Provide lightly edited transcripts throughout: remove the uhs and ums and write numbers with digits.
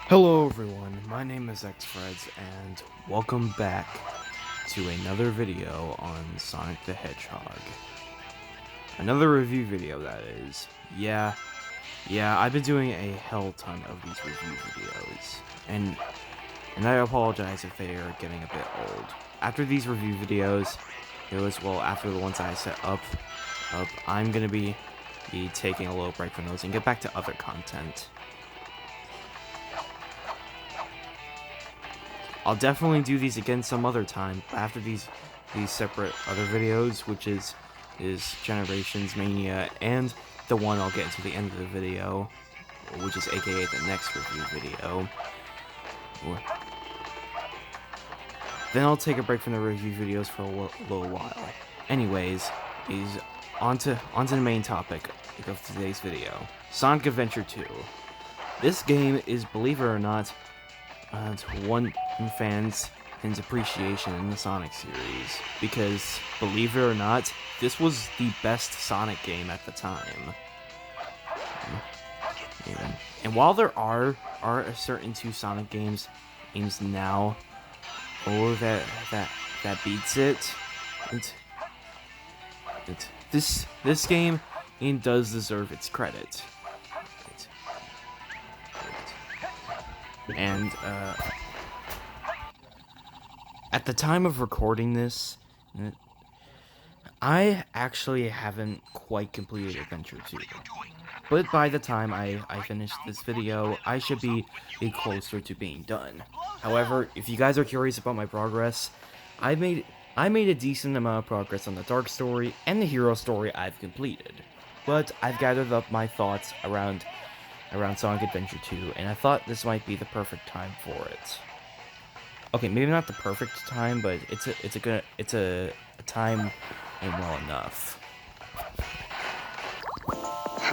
Hello everyone, my name is XFreds and welcome back to another video on Sonic the Hedgehog. Another review video, that is. Yeah, I've been doing a hell ton of these review videos, and I apologize if they are getting a bit old. After these review videos, after the ones I set up, I'm gonna be taking a little break from those and get back to other content. I'll definitely do these again some other time after these separate other videos, which is Generations Mania and the one I'll get into the end of the video, which is aka the next review video. Then I'll take a break from the review videos for a little while. Anyways, on to the main topic of today's video, Sonic Adventure 2. This game is, believe it or not, one fans' appreciation in the Sonic series, because, believe it or not, this was the best Sonic game at the time. And while there are a certain two Sonic games now, that beats it, this game does deserve its credit. And at the time of recording this, I actually haven't quite completed Adventure 2. But by the time I finish this video, I should be closer to being done. However, if you guys are curious about my progress, I made a decent amount of progress on the Dark story and the Hero story I've completed. But I've gathered up my thoughts around Sonic Adventure 2, and I thought this might be the perfect time for it. Okay, maybe not the perfect time, but it's a time and well enough.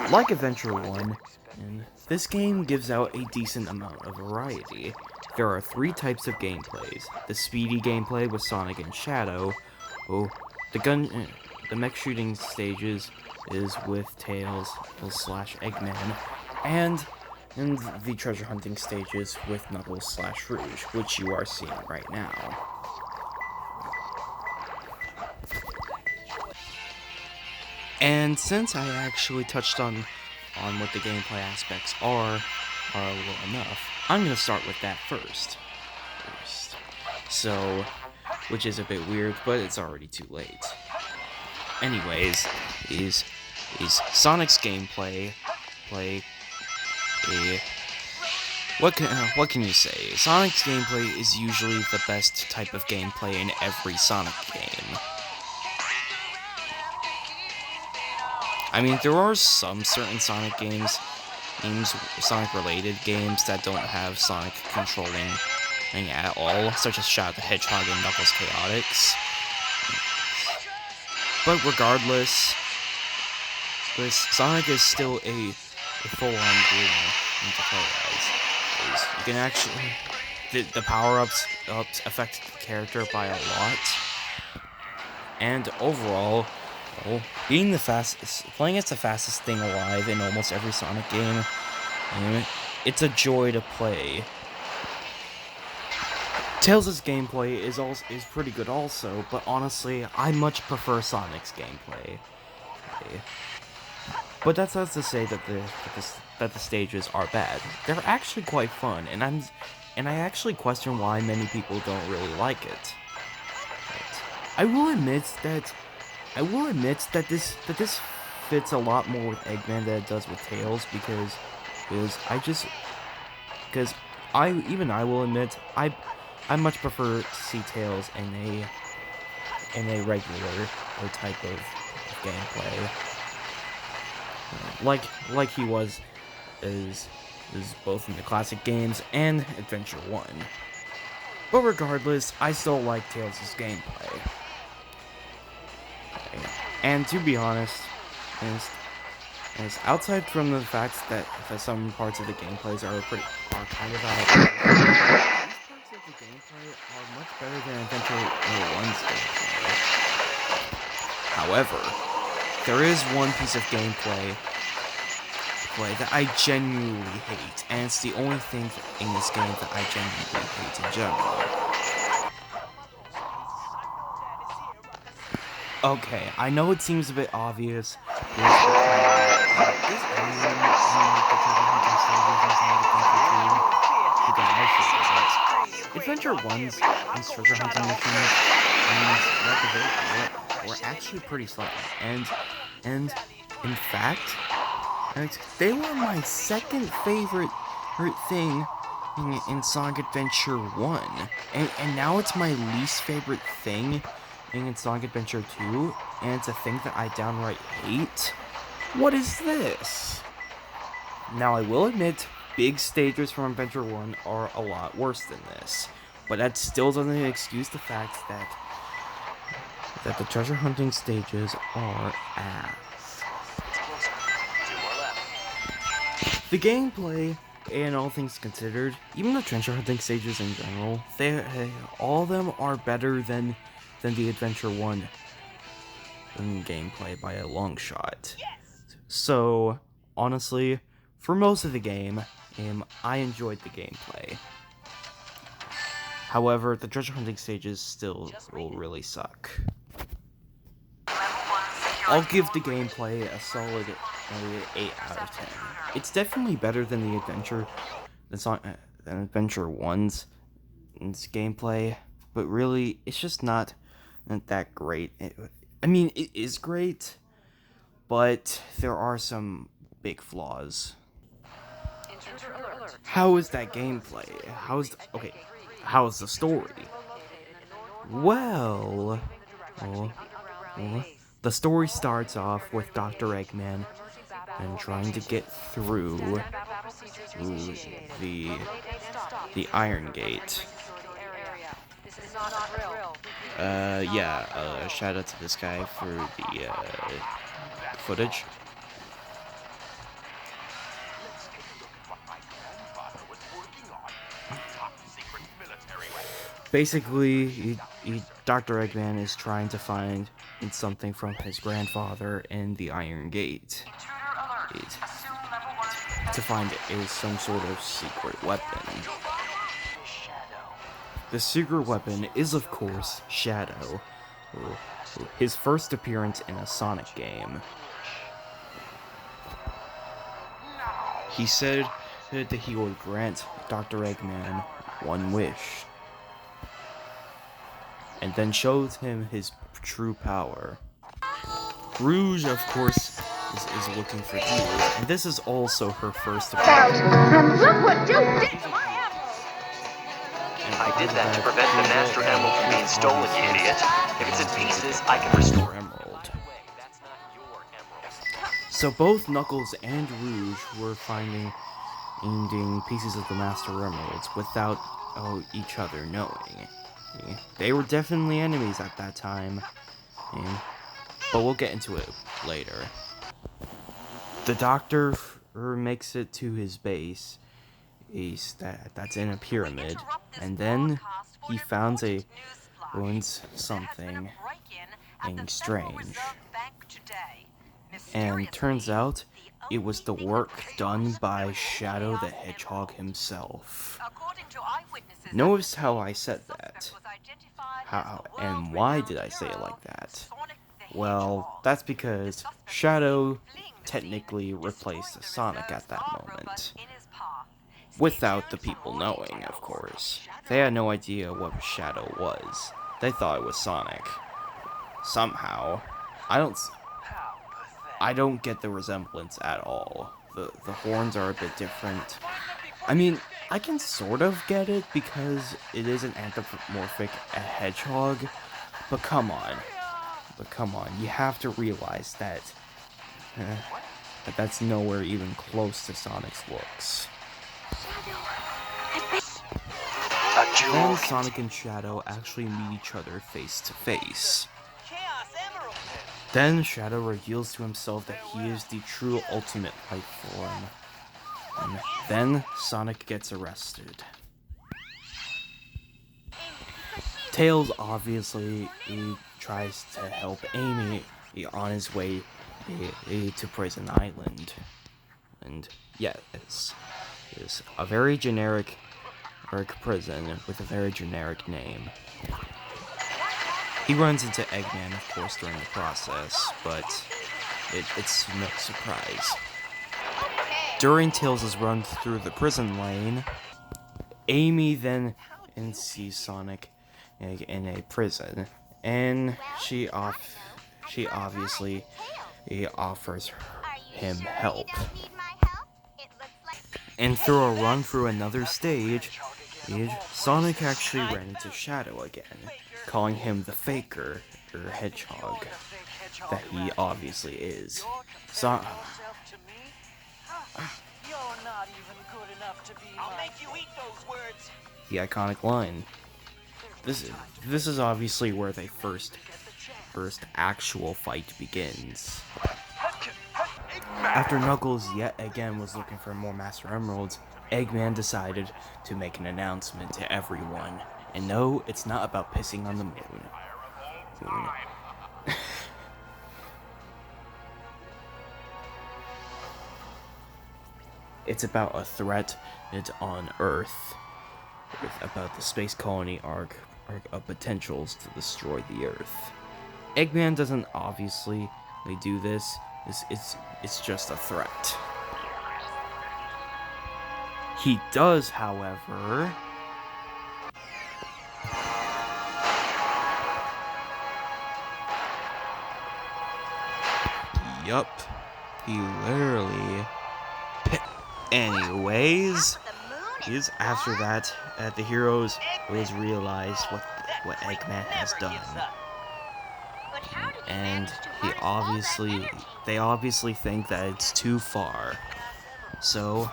Like Adventure 1, and this game gives out a decent amount of variety. There are three types of gameplays: the speedy gameplay with Sonic and Shadow, the mech shooting stages is with Tails / Eggman, and the treasure hunting stages with Knuckles / Rouge, which you are seeing right now. And since I actually touched on what the gameplay aspects are a little enough, I'm gonna start with that first. So, which is a bit weird, but it's already too late. Anyways, is Sonic's gameplay what can you say? Sonic's gameplay is usually the best type of gameplay in every Sonic game. I mean, there are some certain Sonic games, Sonic-related games that don't have Sonic controlling at all, such as Shadow the Hedgehog and Knuckles Chaotix. But regardless, Sonic is still a full-on game to play as. You can actually, the power-ups affect the character by a lot, and overall, playing as the fastest thing alive in almost every Sonic game, it's a joy to play. Tails' gameplay is pretty good also, but honestly, I much prefer Sonic's gameplay. But that's not to say that the stages are bad. They're actually quite fun, and I actually question why many people don't really like it. But I will admit that this fits a lot more with Eggman than it does with Tails, because I will admit I much prefer to see Tails in a regular type of gameplay, like he was is both in the classic games and Adventure 1. But regardless, I still like Tails' gameplay. And to be honest, outside from the fact that some parts of the gameplays are kind of out of place, these parts of the gameplay are much better than Adventure 1's gameplay. However, there is one piece of gameplay gameplay that I genuinely hate, and it's the only thing in this game that I genuinely hate in general. Okay, I know it seems a bit obvious. Adventure 1's these treasure hunting missions were actually pretty fun, and in fact, they were my second favorite thing in Sonic Adventure 1, and now it's my least favorite thing in Sonic Adventure 2, and it's a thing that I downright hate. What is this? Now I will admit, big stages from Adventure 1 are a lot worse than this, but that still doesn't excuse the fact that the treasure hunting stages are ass. The gameplay, and all things considered, even the treasure hunting stages in general, all of them are better than the Adventure 1 gameplay by a long shot. So, honestly, for most of the game, I enjoyed the gameplay. However, the treasure hunting stages still will really suck. I'll give the gameplay a solid 8 out of 10. It's definitely better than the Adventure 1's gameplay, but really, it's just not that great. I mean, it is great, but there are some big flaws. How is that gameplay? How is the story? Well, the story starts off with Dr. Eggman and trying to get through the Iron Gate. Shout out to this guy for the footage. Basically, Dr. Eggman is trying to find something from his grandfather in the Iron Gate. To find it is some sort of secret weapon. The secret weapon is, of course, Shadow, his first appearance in a Sonic game. He said that he would grant Dr. Eggman one wish, and then showed him his true power. Rouge, of course, is looking for healers, and this is also her first appearance. And look what you did to my emerald! I did that to prevent the Master Emerald from being stolen, you idiot. If it's in pieces, I can restore it. So both Knuckles and Rouge were finding pieces of the Master Emeralds without each other knowing. They were definitely enemies at that time, but we'll get into it later. The Doctor makes it to his base, that's in a pyramid, and then he finds something strange. And turns out it was the work done by Shadow the Hedgehog himself. Notice how I said that. How and why did I say it like that? Well, that's because Shadow technically replaced Sonic at that moment. Without the people knowing, of course. They had no idea what Shadow was. They thought it was Sonic. Somehow. I don't get the resemblance at all. The horns are a bit different. I mean, I can sort of get it because it is an anthropomorphic hedgehog, but come on. You have to realize that that's nowhere even close to Sonic's looks. Then Sonic and Shadow actually meet each other face to face. Then Shadow reveals to himself that he is the true ultimate life form. And then Sonic gets arrested. Tails obviously tries to help Amy on his way to Prison Island. Island. Yes, is a very generic prison with a very generic name. He runs into Eggman, of course, during the process, but it's no surprise. During Tails' run through the prison lane, Amy then sees Sonic in a prison, and she obviously offers him help. And through a run through another stage, Sonic actually ran into Shadow again, calling him the Faker, or Hedgehog, that he obviously is. You're not even good enough to be I'll make you eat those words. The iconic line. This is obviously where they first actual fight begins. After Knuckles yet again was looking for more Master Emeralds, Eggman decided to make an announcement to everyone. And no, it's not about pissing on the moon. It's about a threat on Earth. About the space colony arc of potentials to destroy the Earth. Eggman doesn't obviously do this. It's just a threat. He does, however, yup, he literally. Anyways, after that, the heroes realize what Eggman has done, and they obviously think that it's too far, so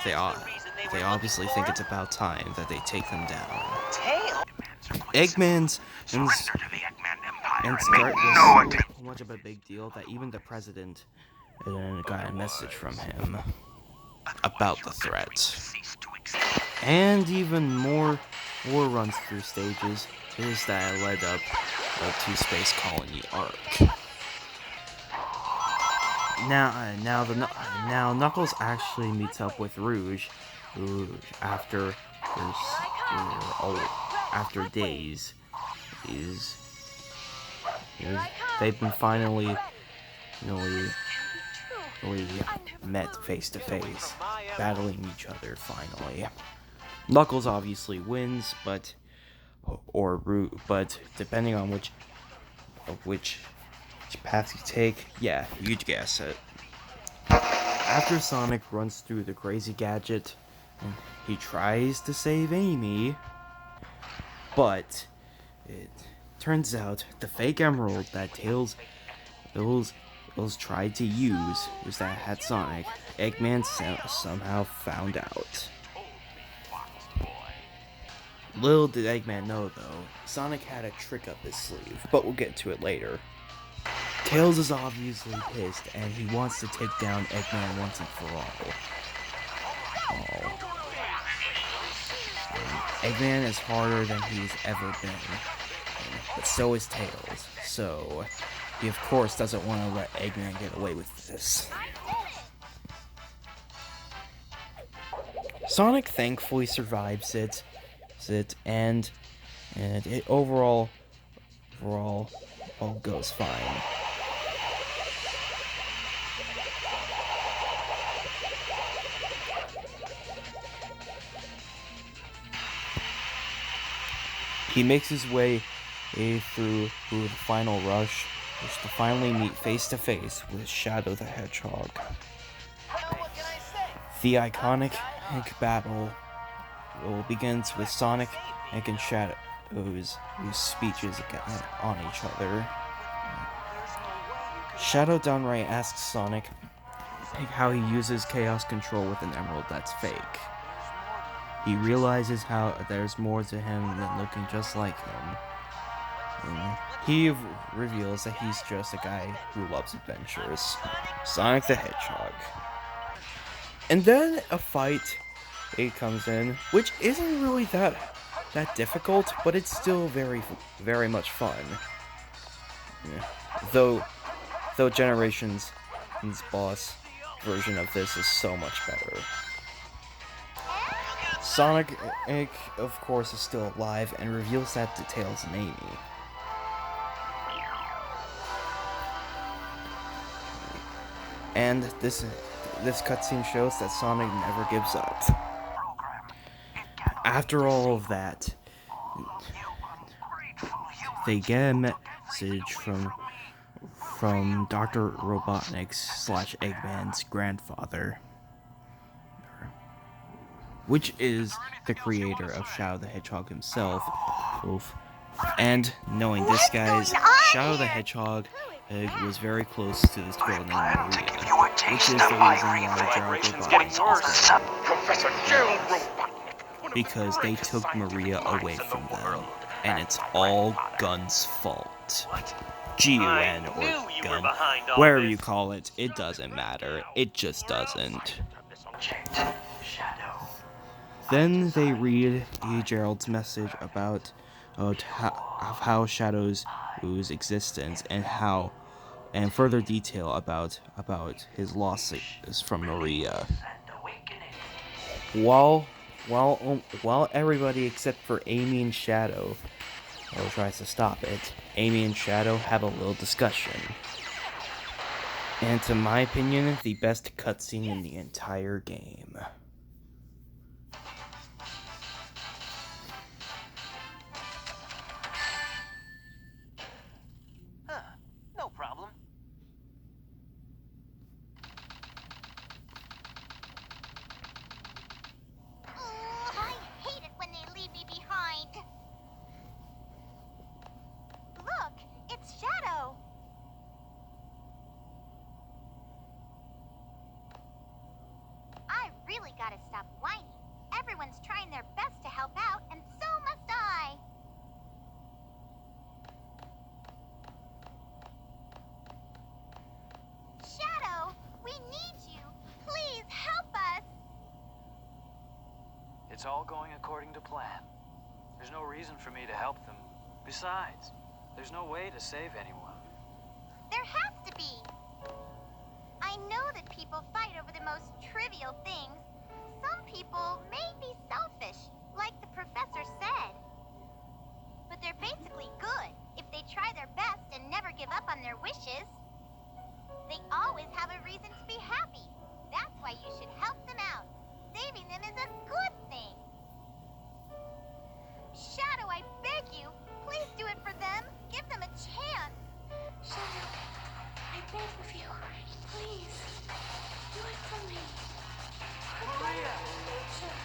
they obviously think it's about time that they take them down. Eggman's and start was so much of a big deal that even the president got a message from him about the threat. And even more runs through stages is that led up to Space Colony arc. Now Knuckles actually meets up with Rouge after days. They've been finally met face to face, battling each other finally. Knuckles obviously wins, but depending on which path you take, yeah, you'd guess it. After Sonic runs through the crazy gadget, and he tries to save Amy, but it turns out the fake emerald that Tails tried to use was that had Sonic. Eggman somehow found out. Little did Eggman know, though, Sonic had a trick up his sleeve, but we'll get to it later. Tails is obviously pissed, and he wants to take down Eggman once and for all. Eggman is harder than he's ever been, but so is Tails, so he of course doesn't want to let Eggman get away with this. Sonic thankfully survives it, and it overall all goes fine. He makes his way through the final rush, which to finally meet face to face with Shadow the Hedgehog. The iconic battle begins with Sonic and Shadow's speeches on each other. Shadow downright asks Sonic how he uses Chaos Control with an emerald that's fake. He realizes how there's more to him than looking just like him. He reveals that he's just a guy who loves adventures. Sonic the Hedgehog. And then a fight comes in, which isn't really that difficult, but it's still very, very much fun. Yeah. Though Generations' boss version of this is so much better. Sonic, of course, is still alive and reveals that to Tails and Amy. And this cutscene shows that Sonic never gives up. After all of that, they get a message from Dr. Robotnik's / Eggman's grandfather, which is the creator of Shadow the Hedgehog himself. Oof. And knowing this, guys, Shadow the Hedgehog was very close to this girl named Maria, which is the reason why Gerald Robotnik is dead. Professor Gerald Robotnik. Because they took Maria away from them, and it's all Gun's fault. G-U-N or Gun, wherever you call it, it doesn't matter. It just doesn't. Then they read Gerald's message about how Shadow's existence and further detail about his losses from Maria. While everybody except for Amy and Shadow tries to stop it, Amy and Shadow have a little discussion. And to my opinion, the best cutscene in the entire game. No problem. I hate it when they leave me behind. Look, it's Shadow. I really gotta stop whining. Everyone's trying their best to help out, and so must I. Shadow, we need you. Please help us. It's all going according to plan. There's no reason for me to help them. Besides, there's no way to save anyone. There has to be. I know that people fight over the most trivial things. Some people may be selfish, like the professor said. But they're basically good if they try their best and never give up on their wishes. They always have a reason to be happy. That's why you should help them out. Saving them is a good thing. Shadow, I beg you, please do it for them. Give them a chance. Shadow, I beg of you, please, do it for me. For Maria. Future,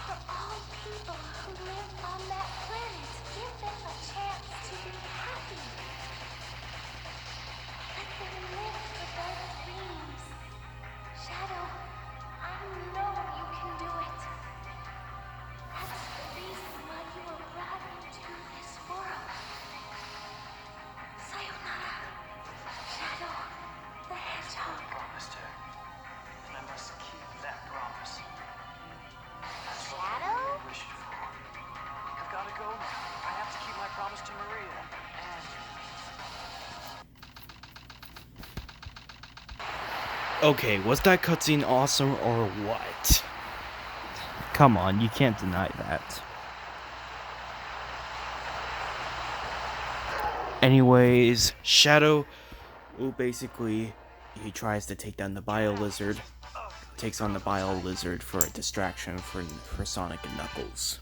for all people who live on that planet, give them a chance to be happy. Let them live for their dreams. Shadow, I know you can do it. That's the reason why you were brought into this world. Sayonara, Shadow the Hedgehog. I promised her, and I must keep that promise. That's what I Shadow? really wished for. I've got to go now. I have to keep my promise to Maria. And Okay, was that cutscene awesome or what? Come on, you can't deny that. Anyways, Shadow, basically, he tries to take down the Bio Lizard, takes on the Bio Lizard for a distraction for Sonic and Knuckles.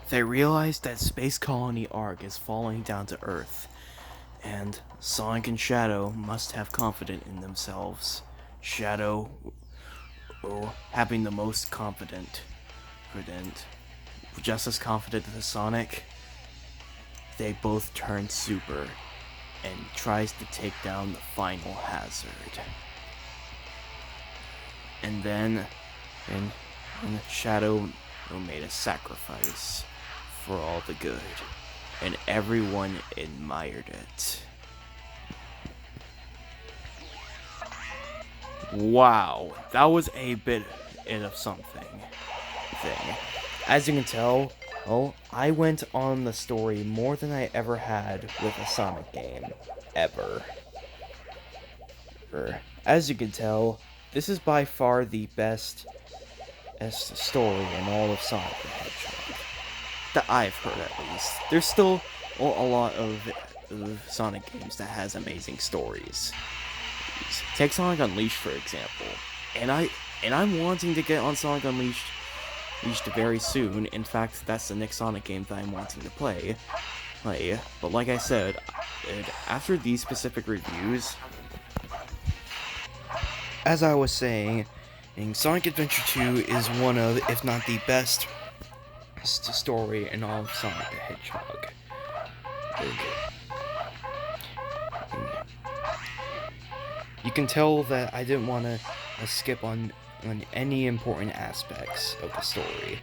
They realize that Space Colony Ark is falling down to Earth, and Sonic and Shadow must have confidence in themselves. Shadow, having the most confident, just as confident as Sonic, they both turn super and tries to take down the final hazard. And then, and Shadow made a sacrifice for all the good, and everyone admired it. Wow, that was a bit of something. As you can tell, I went on the story more than I ever had with a Sonic game, ever. As you can tell, this is by far the best story in all of Sonic the Hedgehog. That I've heard, at least. There's still a lot of Sonic games that has amazing stories. Take Sonic Unleashed, for example. And I'm wanting to get on Sonic Unleashed very soon. In fact, that's the next Sonic game that I'm wanting to play. But like I said, after these specific reviews, as I was saying, Sonic Adventure 2 is one of, if not the best story in all of Sonic the Hedgehog. You can tell that I didn't want to skip on any important aspects of the story.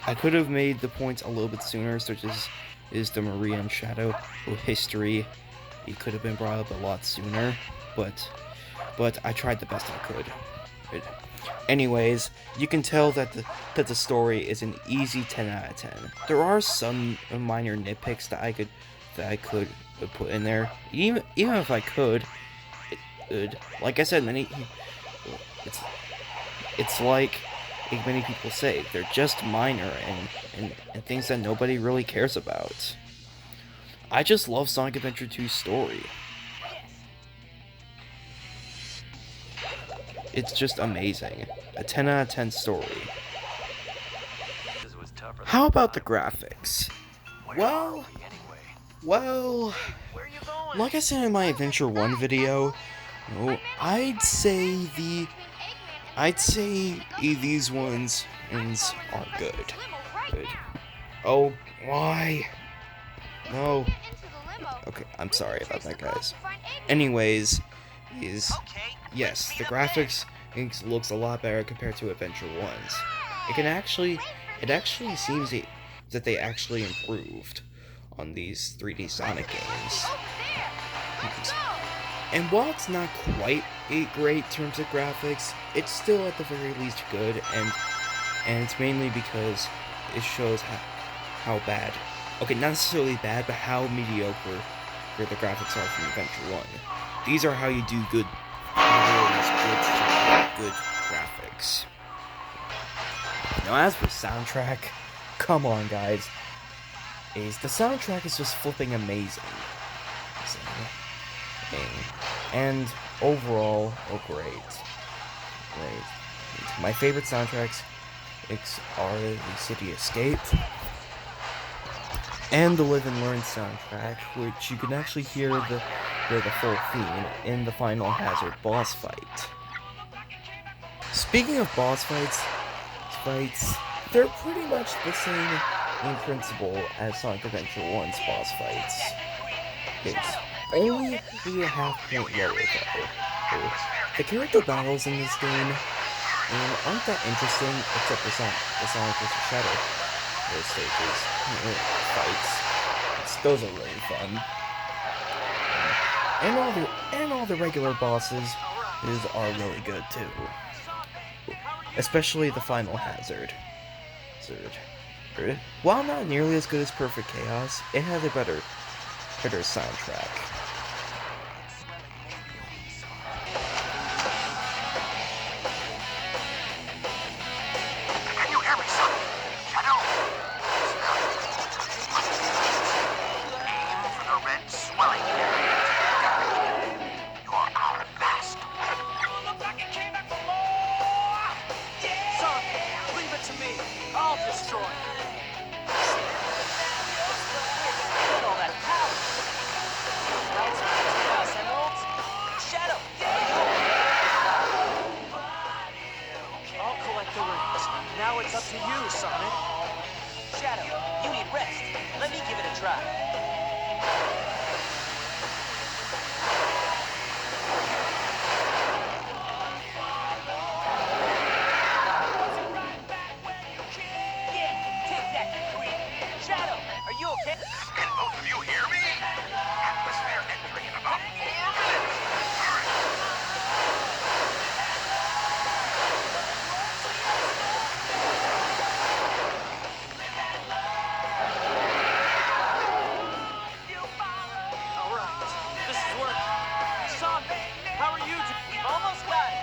I could have made the points a little bit sooner, such as is the Maria and Shadow history. It could have been brought up a lot sooner, but I tried the best I could. Anyways, you can tell that the story is an easy 10 out of 10. There are some minor nitpicks that I could put in there. Even if I could, like I said, it's like many people say, they're just minor and things that nobody really cares about. I just love Sonic Adventure 2's story. It's just amazing. A 10 out of 10 story. How about the graphics? Well, like I said in my Adventure 1 video, I'd say these ones are good. Oh, why? No. Okay, I'm sorry about that, guys. Anyways, yes, the graphics looks a lot better compared to Adventure 1's. It actually seems that they actually improved on these 3D Sonic games. And while it's not quite great in terms of graphics, it's still at the very least good, and it's mainly because it shows how bad, okay, not necessarily bad, but how mediocre the graphics are from Adventure 1. These are how you do good graphics. Now, as for soundtrack, come on, guys. The soundtrack is just flipping amazing. And overall, great. My favorite soundtracks are the City Escape and the Live and Learn soundtrack, which you can actually hear the full theme in the Final Hazard boss fight. Speaking of boss fights, they're pretty much the same in principle as Sonic Adventure 1's boss fights. It's only a half point lower though. The character battles in this game aren't that interesting, except for the Sonic vs. Shadow stages, fights. Those are really fun. And all the regular bosses are really good too. Especially the Final Hazard. While not nearly as good as Perfect Chaos, it has a better soundtrack. Can you hear me, son? Shadow? Aim for the red swelling area. You're our last. Son, leave it to me. I'll destroy it. Get all that power. That's chaos, Emeralds. Shadow. I'll collect the rings. Now it's up to you, Sonic. Shadow, you need rest. Let me give it a try. Shadow, are you okay? Can both of you hear me? Atmosphere entering in about 4 minutes. Almost got it.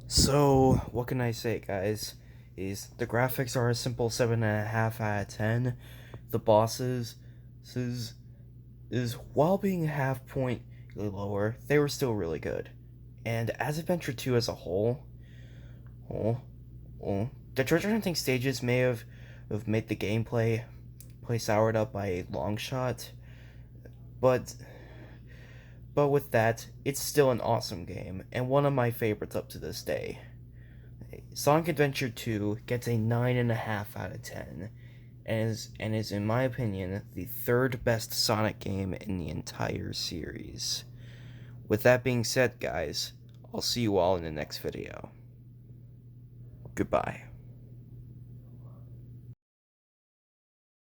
So, what can I say, guys? Is the graphics are a simple 7.5 out of 10. The bosses is while being half point lower, they were still really good. And as Adventure 2 as a whole, the treasure hunting stages may have made the gameplay soured up by a long shot, but with that, it's still an awesome game, and one of my favorites up to this day. Sonic Adventure 2 gets a 9.5 out of 10, and is, in my opinion, the third best Sonic game in the entire series. With that being said, guys, I'll see you all in the next video. Goodbye.